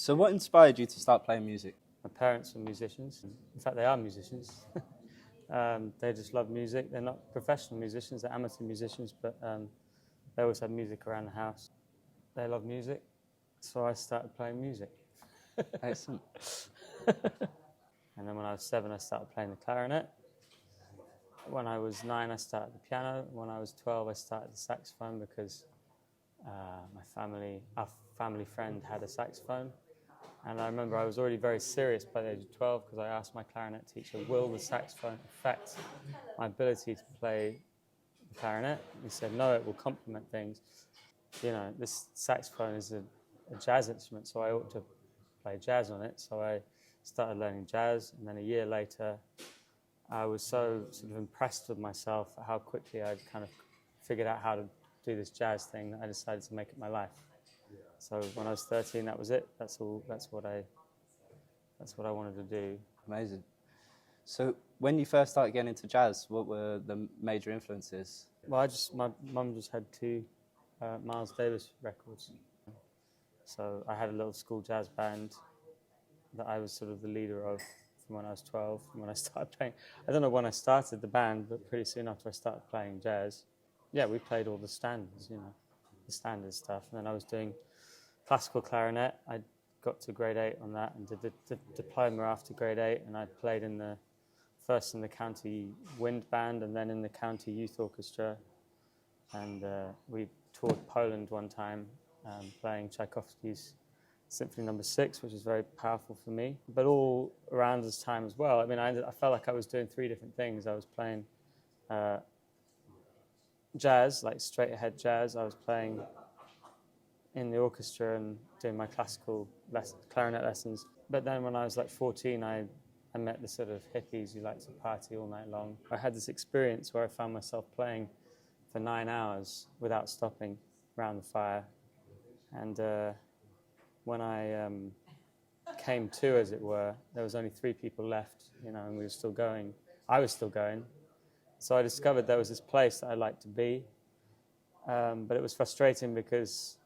So what inspired you to start playing music? My parents are musicians. In fact, they are musicians. They just love music. They're not professional musicians, they're amateur musicians, but they always have music around the house. They love music, so I started playing music. Excellent. And then when I was 7, I started playing the clarinet. When I was 9, I started the piano. When I was 12, I started the saxophone because our family friend had a saxophone. And I remember I was already very serious by the age of 12 because I asked my clarinet teacher, will the saxophone affect my ability to play the clarinet? He said, no, it will complement things. You know, this saxophone is a jazz instrument, so I ought to play jazz on it. So I started learning jazz, and then a year later, I was so sort of impressed with myself at how quickly I'd kind of figured out how to do this jazz thing that I decided to make it my life. So when I was 13, that was it. That's what I wanted to do. Amazing. So when you first started getting into jazz, what were the major influences? Well, my mum just had 2 Miles Davis records. So I had a little school jazz band that I was sort of the leader of from when I was 12, from when I started playing. I don't know when I started the band, but pretty soon after I started playing jazz, yeah, we played all the standards, you know, the standard stuff. And then I was doing classical clarinet. I got to grade 8 on that and did the diploma after grade 8, and I played first in the county wind band and then in the county youth orchestra. And we toured Poland one time playing Tchaikovsky's Symphony No. 6, which was very powerful for me. But all around this time as well, I mean, I felt like I was doing 3 different things. I was playing jazz, like straight ahead jazz. I was playing in the orchestra and doing my classical clarinet lessons. But then when I was like 14, I met the sort of hippies who like to party all night long. I had this experience where I found myself playing for 9 hours without stopping around the fire. And when I came to, as it were, there was only 3 people left, you know, and we were still going. I was still going. So I discovered there was this place that I liked to be. But it was frustrating because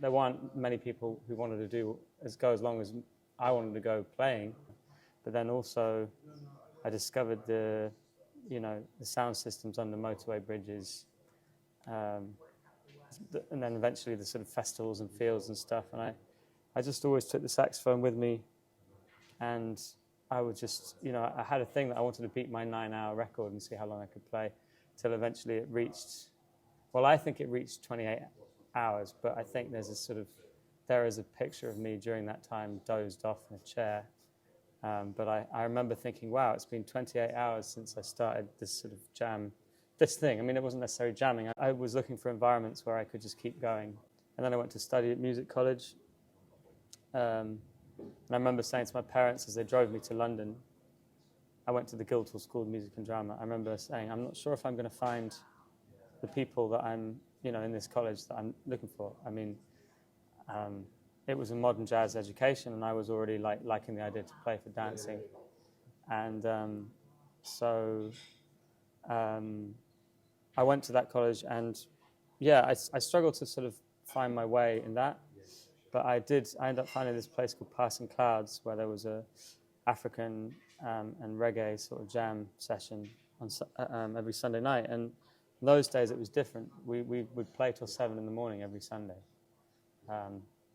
there weren't many people who wanted to go as long as I wanted to go playing. But then also I discovered the sound systems under motorway bridges, and then eventually the sort of festivals and fields and stuff. And I just always took the saxophone with me, and I would just, you know, I had a thing that I wanted to beat my 9-hour record and see how long I could play, till eventually it reached, well, I think it reached 28 hours, but I think there is a picture of me during that time dozed off in a chair. But I remember thinking, wow, it's been 28 hours since I started this sort of this thing. I mean, it wasn't necessarily jamming. I was looking for environments where I could just keep going. And then I went to study at music college. And I remember saying to my parents as they drove me to London, I went to the Guildhall School of Music and Drama. I remember saying, I'm not sure if I'm going to find the people that I'm, you know, in this college that I'm looking for. I mean, it was a modern jazz education, and I was already liking the idea to play for dancing. And so I went to that college, and yeah, I struggled to sort of find my way in that. But I ended up finding this place called Passing Clouds, where there was a African and reggae sort of jam session on every Sunday night. And in those days it was different. We would play till 7 in the morning every Sunday,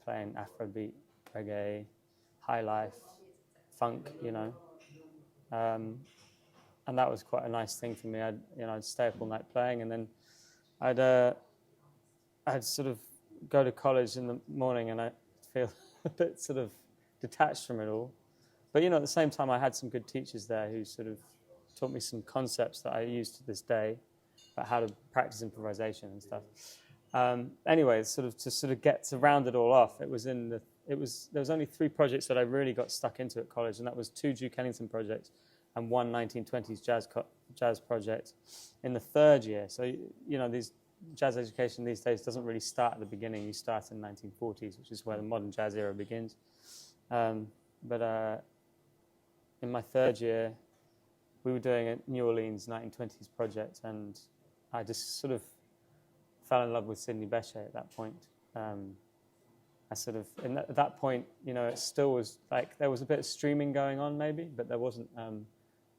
playing Afrobeat, reggae, high life, funk, you know. And that was quite a nice thing for me. I'd stay up all night playing, and then I'd sort of go to college in the morning, and I feel a bit sort of detached from it all. But, you know, at the same time, I had some good teachers there who sort of taught me some concepts that I use to this day about how to practice improvisation and stuff. Anyway, to round it all off, there was only 3 projects that I really got stuck into at college, and that was 2 Duke Ellington projects and 1 1920s jazz project in the 3rd year. So, you know, these jazz education these days doesn't really start at the beginning. You start in the 1940s, which is where the modern jazz era begins. But in my 3rd year, we were doing a New Orleans 1920s project, and I just sort of fell in love with Sidney Bechet at that point. At that point, it still was like there was a bit of streaming going on maybe, but there wasn't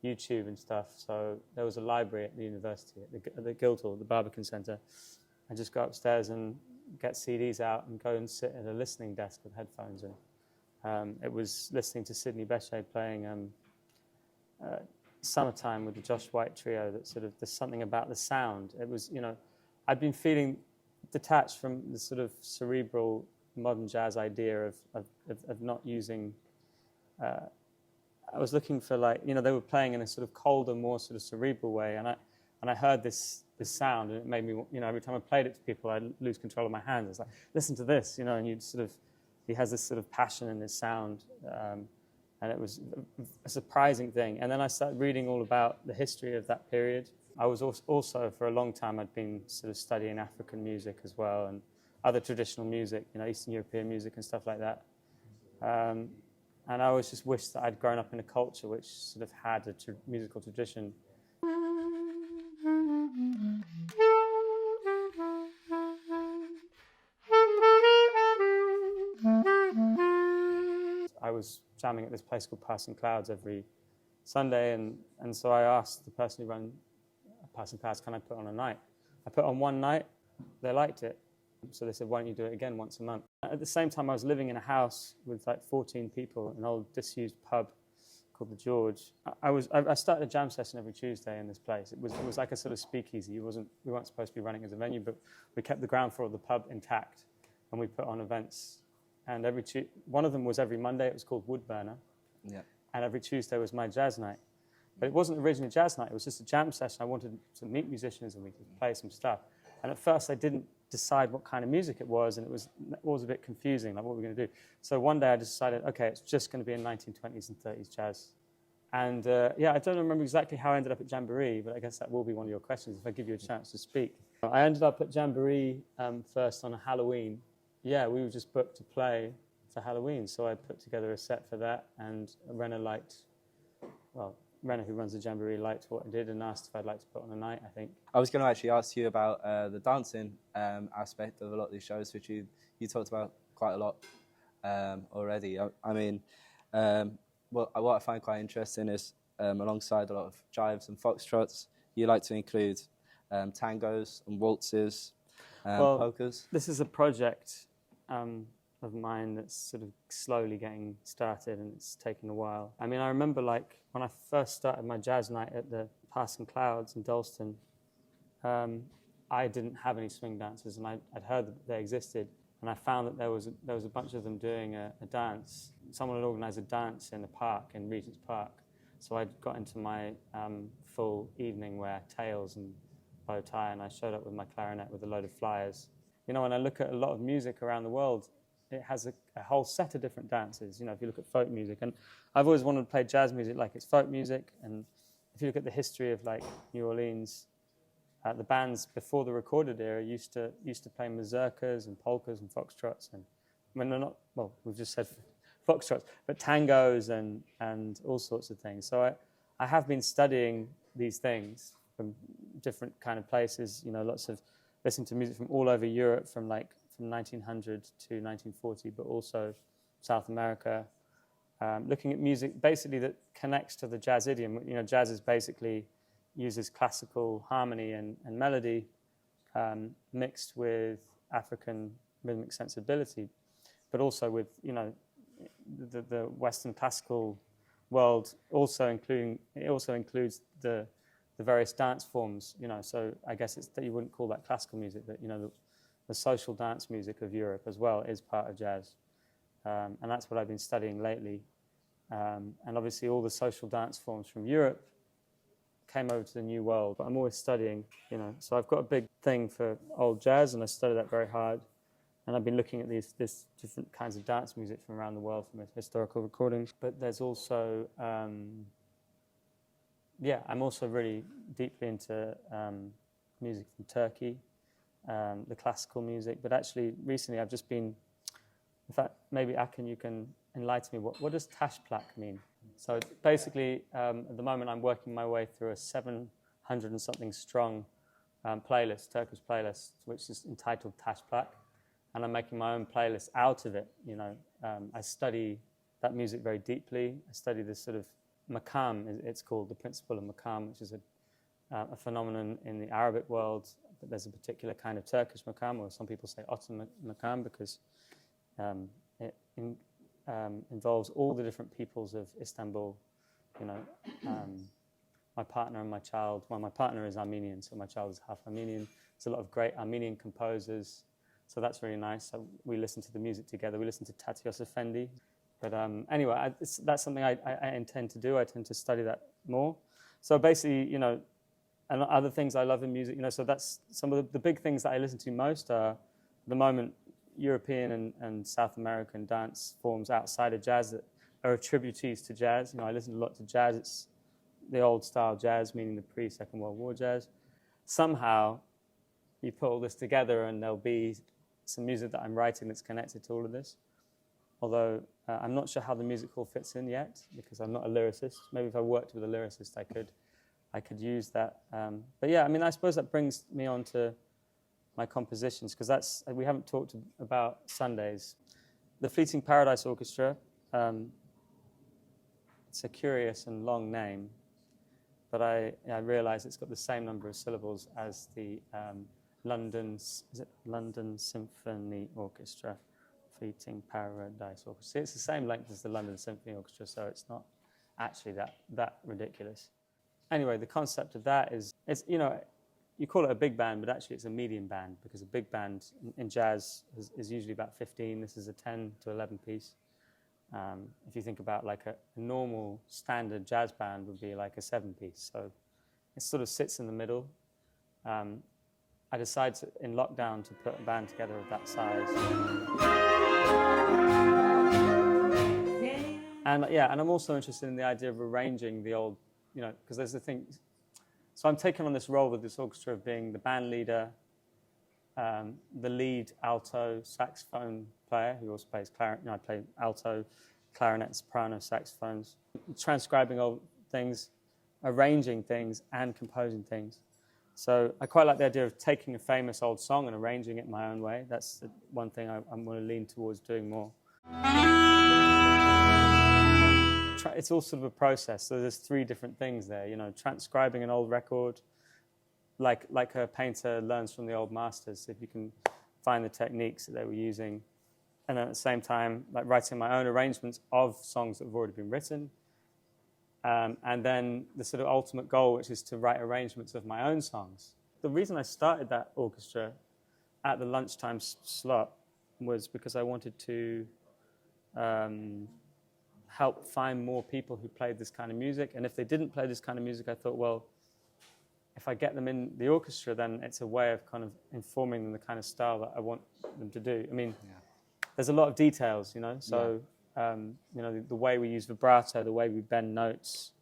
YouTube and stuff. So there was a library at the university, at the Guildhall, the Barbican Centre. I just go upstairs and get CDs out and go and sit at a listening desk with headphones. And it was listening to Sidney Bechet playing Summertime with the Josh White Trio that there's something about the sound. It was, I'd been feeling detached from the sort of cerebral modern jazz idea of not using. I was looking for they were playing in a sort of colder, more sort of cerebral way, and I heard this sound, and it made me, every time I played it to people, I'd lose control of my hands. It's like, listen to this, and he has this sort of passion in his sound, and it was a surprising thing. And then I started reading all about the history of that period. I was also for a long time, I'd been sort of studying African music as well, and other traditional music, Eastern European music and stuff like that. And I always just wished that I'd grown up in a culture which sort of had a musical tradition. I was jamming at this place called Passing Clouds every Sunday, and so I asked the person who ran Passing Clouds, can I put on a night? I put on one night, they liked it. So they said, why don't you do it again once a month? At the same time, I was living in a house with 14 people, an old disused pub called the George. I started a jam session every Tuesday in this place. It was like a sort of speakeasy. We weren't supposed to be running as a venue, but we kept the ground floor of the pub intact, and we put on events. And one of them was every Monday. It was called Woodburner. Yeah. And every Tuesday was my jazz night. But it wasn't originally a jazz night. It was just a jam session. I wanted to meet musicians and we could play some stuff. And at first, I didn't decide what kind of music it was, and it was a bit confusing, like what we're going to do. So one day I decided, okay, it's just going to be in 1920s and 30s jazz. And I don't remember exactly how I ended up at Jamboree, but I guess that will be one of your questions if I give you a chance to speak. I ended up at Jamboree first on a Halloween. Yeah, we were just booked to play for Halloween, so I put together a set for that, and Renner, who runs the Jamboree, liked what I did and asked if I'd like to put on a night, I think. I was going to actually ask you about the dancing aspect of a lot of these shows, which you talked about quite a lot already. What I find quite interesting is alongside a lot of jives and foxtrots, you like to include tangos and waltzes, polkas. This is a project of mine that's sort of slowly getting started, and it's taken a while. I mean, I remember when I first started my jazz night at the Passing Clouds in Dalston, I didn't have any swing dancers, and I'd heard that they existed, and I found that there was a bunch of them doing a dance. Someone had organised a dance in a park in Regent's Park, so I got into my full evening wear, tails and bow tie, and I showed up with my clarinet with a load of flyers. When I look at a lot of music around the world, it has a whole set of different dances. If you look at folk music, and I've always wanted to play jazz music like it's folk music. And if you look at the history of New Orleans, the bands before the recorded era used to play mazurkas and polkas and foxtrots, and when they're not, we've just said foxtrots, but tangos and all sorts of things. So I have been studying these things from different kind of places. Lots of listening to music from all over Europe, from 1900 to 1940, but also South America, looking at music basically that connects to the jazz idiom. Jazz is basically uses classical harmony and melody mixed with African rhythmic sensibility, but also with the Western classical world. Also includes the various dance forms. So I guess it's that you wouldn't call that classical music, but the social dance music of Europe as well is part of jazz. And that's what I've been studying lately. And obviously all the social dance forms from Europe came over to the New World. But I'm always studying, So I've got a big thing for old jazz, and I study that very hard. And I've been looking at these different kinds of dance music from around the world, from historical recordings. But there's also, I'm also really deeply into music from Turkey. The classical music, but actually recently I've just been, in fact, maybe Akin, you can enlighten me. What does tashplak mean? So basically, at the moment I'm working my way through a 700 and something strong playlist, Turkish playlist, which is entitled Tashplak. and I'm making my own playlist out of it. You know, I study that music very deeply. I study this sort of maqam, it's called, the principle of maqam, which is a phenomenon in the Arabic world. But there's a particular kind of Turkish maqam, or some people say Ottoman maqam, because it involves all the different peoples of Istanbul. You know, my partner and my child. Well, my partner is Armenian, so my child is half Armenian. There's a lot of great Armenian composers, so that's really nice. So we listen to the music together. We listen to Tatios Effendi. But anyway, that's something I intend to do. I tend to study that more. So basically, you know, and other things I love in music, you know, so that's some of the big things that I listen to most are, at the moment, European and South American dance forms outside of jazz that are attributees to jazz. You know, I listen a lot to jazz. It's the old style jazz, meaning the pre-Second World War jazz. Somehow, you put all this together and there'll be some music that I'm writing that's connected to all of this. Although I'm not sure how the music all fits in yet, because I'm not a lyricist. Maybe if I worked with a lyricist, I could use that. But yeah, I mean, I suppose that brings me on to my compositions, because we haven't talked about Sundays. The Fleeting Paradise Orchestra, it's a curious and long name, but I realize it's got the same number of syllables as the London Symphony Orchestra, Fleeting Paradise Orchestra. It's the same length as the London Symphony Orchestra, so it's not actually that ridiculous. Anyway, the concept of that is, it's, you know, you call it a big band, but actually it's a medium band, because a big band in jazz is usually about 15. This is a 10 to 11 piece. If you think about like a normal standard jazz band would be like a 7-piece. So it sort of sits in the middle. I decided in lockdown to put a band together of that size. And yeah, and I'm also interested in the idea of arranging the old, you know, because there's the thing. So I'm taking on this role with this orchestra of being the band leader, the lead alto saxophone player, who also plays clarinet. You know, I play alto, clarinet, soprano, saxophones, transcribing old things, arranging things, and composing things. So I quite like the idea of taking a famous old song and arranging it my own way. That's the one thing I'm going to lean towards doing more. It's all sort of a process. So there's 3 different things there. You know, transcribing an old record, like a painter learns from the old masters. If you can find the techniques that they were using, and at the same time, like writing my own arrangements of songs that have already been written. And then the sort of ultimate goal, which is to write arrangements of my own songs. The reason I started that orchestra at the lunchtime slot was because I wanted to help find more people who played this kind of music. And if they didn't play this kind of music, I thought, well, if I get them in the orchestra, then it's a way of kind of informing them the kind of style that I want them to do. I mean, there's a lot of details, you know, so... you know, the way we use vibrato, the way we bend notes,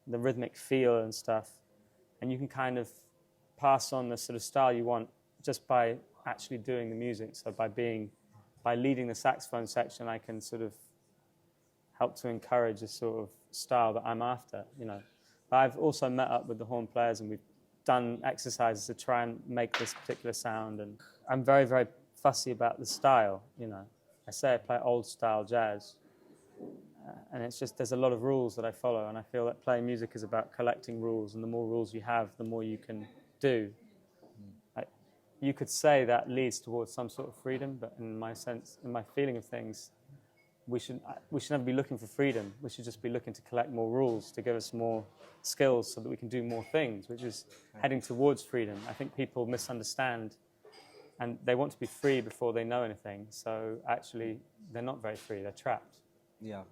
the rhythmic feel and stuff. And you can kind of pass on the sort of style you want just by actually doing the music. So by leading the saxophone section, I can sort of help to encourage a sort of style that I'm after, you know. But I've also met up with the horn players and we've done exercises to try and make this particular sound. And I'm very, very fussy about the style, you know. I say I play old style jazz. And it's just, there's a lot of rules that I follow, and I feel that playing music is about collecting rules, and the more rules you have, the more you can do. You could say that leads towards some sort of freedom, but in my sense, in my feeling of things, we should never be looking for freedom. We should just be looking to collect more rules, to give us more skills so that we can do more things, which is heading towards freedom. I think people misunderstand, and they want to be free before they know anything, so actually they're not very free, they're trapped. Yeah.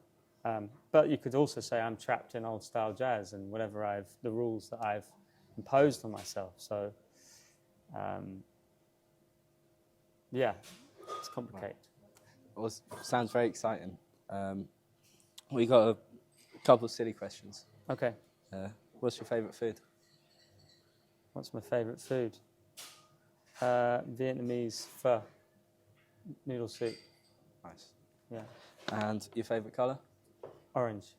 But you could also say I'm trapped in old-style jazz and whatever the rules that I've imposed on myself. So, yeah, it's complicated. Well, sounds very exciting. We got a couple of silly questions. Okay. What's your favourite food? What's my favourite food? Vietnamese pho, noodle soup. Nice. Yeah. And your favourite colour? Orange.